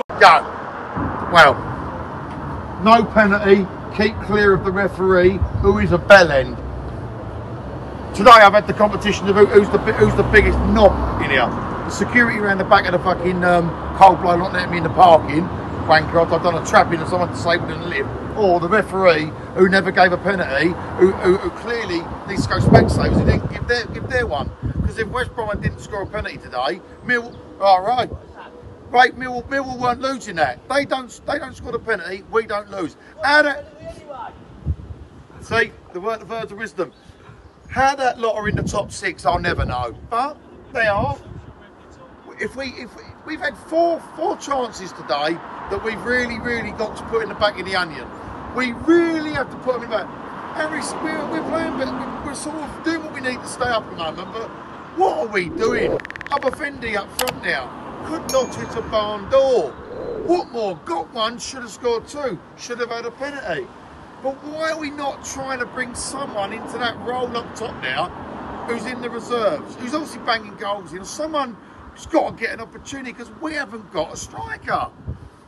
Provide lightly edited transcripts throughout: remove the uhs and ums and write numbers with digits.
Go. Well, no penalty. Keep clear of the referee, who is a bellend. Today I've had the competition of who's the biggest knob in here. The security around the back of the fucking cold blow not letting me in the parking. Wanker. I've done a trapping of someone disabled in the lift. Or the referee who never gave a penalty, who clearly needs to go Specsavers, who didn't give their one. Because if West Brom didn't score a penalty today, Millwall weren't losing that. They don't score the penalty, we don't lose. See, the words of wisdom. How that lot are in the top 6, I'll never know. But they are. If we've had four chances today that we've really got to put in the back of the onion. We really have to put them in the back. Harris, we're playing, but we're sort of doing what we need to stay up at the moment. But what are we doing? Abafendi up front now. Could not hit a barn door. What more? Got one, should have scored 2. Should have had a penalty. But why are we not trying to bring someone into that role up top now who's in the reserves, who's obviously banging goals in, someone who's got to get an opportunity, because we haven't got a striker.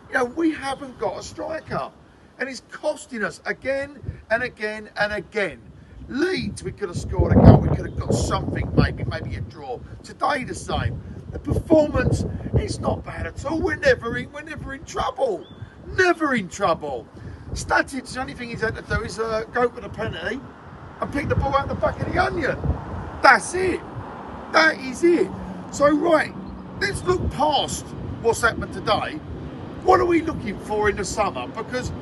You know, we haven't got a striker. And it's costing us again and again and again. Leeds, we could have scored a goal, we could have got something, maybe a draw. Today the same. The performance is not bad at all. We're never in trouble. Never in trouble. Static, the only thing he's had to do is go for the penalty and pick the ball out the back of the onion. That's it. That is it. So right, let's look past what's happened today. What are we looking for in the summer? Because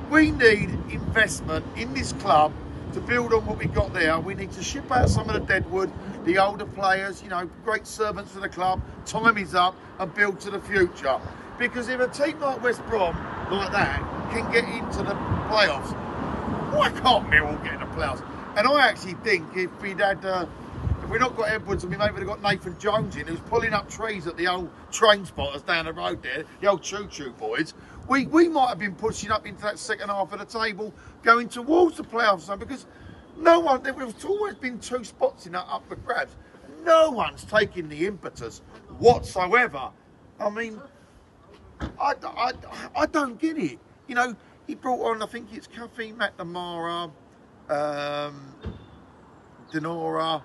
we need investment in this club to build on what we got there. We need to ship out some of the deadwood, the older players, you know, great servants for the club. Time is up, and build to the future. Because if a team like West Brom, like that, can get into the playoffs, why can't Millwall get in the playoffs? And I actually think if we'd had, if we'd not got Edwards, and we maybe would have got Nathan Jones in, who's pulling up trees at the old train spotters down the road there, the old choo-choo boys, we might have been pushing up into that second half of the table, going towards the playoffs, because no one, there's always been 2 spots in that up for grabs. No one's taking the impetus whatsoever. I mean, I don't get it. You know, he brought on, I think it's Caffey, McNamara, Denora.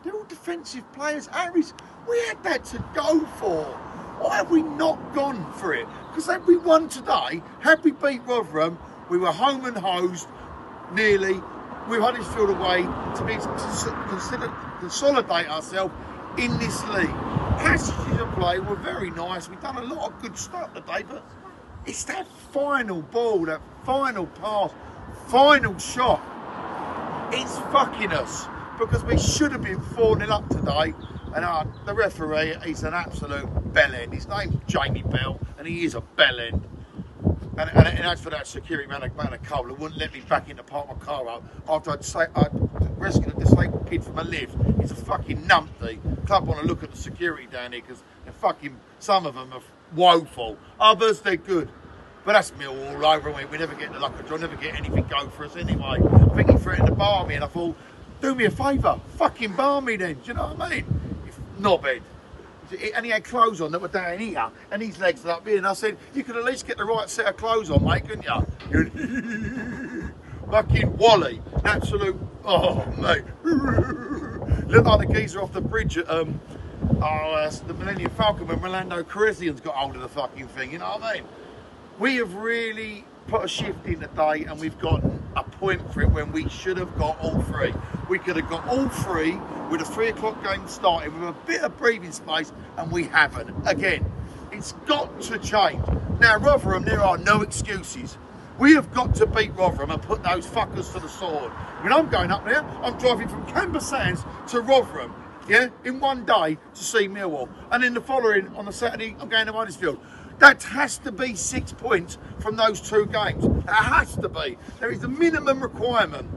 They're all defensive players. Harris, we had that to go for. Why have we not gone for it? Because had we won today, had we beat Rotherham, we were home and hosed, nearly, with Huddersfield away, to consolidate ourselves in this league. Passages of play were very nice. We've done a lot of good stuff today, but it's that final ball, that final pass, final shot. It's fucking us, because we should have been 4-0 up today. And the referee, he's an absolute bellend. His name's Jamie Bell, and he is a bellend. And as for that security man of coal, who wouldn't let me back in to park my car up after I'd rescued a disabled kid from a lift. He's a fucking numpty. Club want to look at the security down here, because some of them are woeful. Others, they're good. But that's Millwall all over, and we never get the luck of draw, never get anything go for us anyway. I think he threatened to bar me, and I thought, do me a favour, fucking bar me then, do you know what I mean? Knobhead. And he had clothes on that were down here, and his legs were up here, and I said, you could at least get the right set of clothes on, mate, couldn't you? Fucking Wally. Absolute, oh, mate. Looked like the geezer off the bridge at the Millennium Falcon when Rolando Calrissian's got hold of the fucking thing, you know what I mean? We have really put a shift in today, and we've got a point for it when we should have got all 3. We could have got all 3 with a 3 o'clock game starting with a bit of breathing space, and we haven't. Again, it's got to change. Now, Rotherham, there are no excuses. We have got to beat Rotherham and put those fuckers to the sword. When I'm going up there, I'm driving from Canberra Sands to Rotherham, yeah, in one day to see Millwall. And then the following, on the Saturday, I'm going to Huddersfield. That has to be 6 points from those 2 games. That has to be. There is the minimum requirement.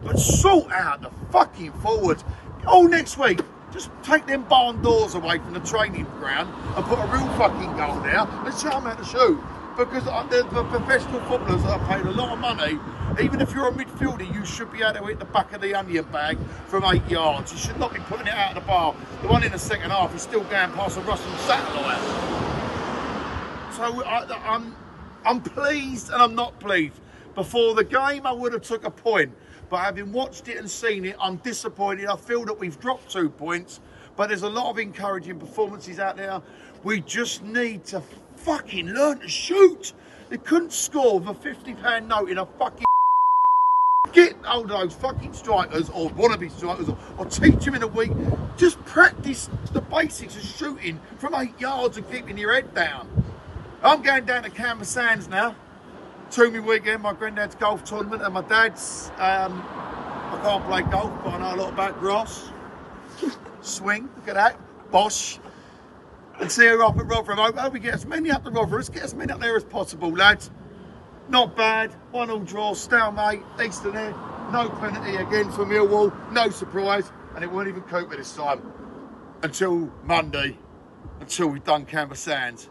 But sort out the fucking forwards. All next week, just take them barn doors away from the training ground and put a real fucking goal there and show them how to shoot. Because the professional footballers that have paid a lot of money, even if you're a midfielder, you should be able to hit the back of the onion bag from 8 yards. You should not be putting it out of the bar. The one in the second half is still going past a Russian satellite. So I'm pleased and I'm not pleased. Before the game, I would have took a point. But having watched it and seen it, I'm disappointed. I feel that we've dropped 2 points. But there's a lot of encouraging performances out there. We just need to fucking learn to shoot. They couldn't score with a £50 note in a fucking... Get hold of those fucking strikers or wannabe strikers or teach them in a week. Just practice the basics of shooting from 8 yards and keeping your head down. I'm going down to Canberra Sands now. Toomey weekend, my granddad's golf tournament and my dad's. I can't play golf, but I know a lot about grass. Swing, look at that. Bosh. And see her up at Rotherham. I hope we get as many up to Rotherham. Let's get as many up there as possible, lads. Not bad. 1-1 draw, stalemate, Eastern there. No penalty again for Millwall. No surprise. And it won't even cope with this time. Until Monday. Until we've done Canberra Sands.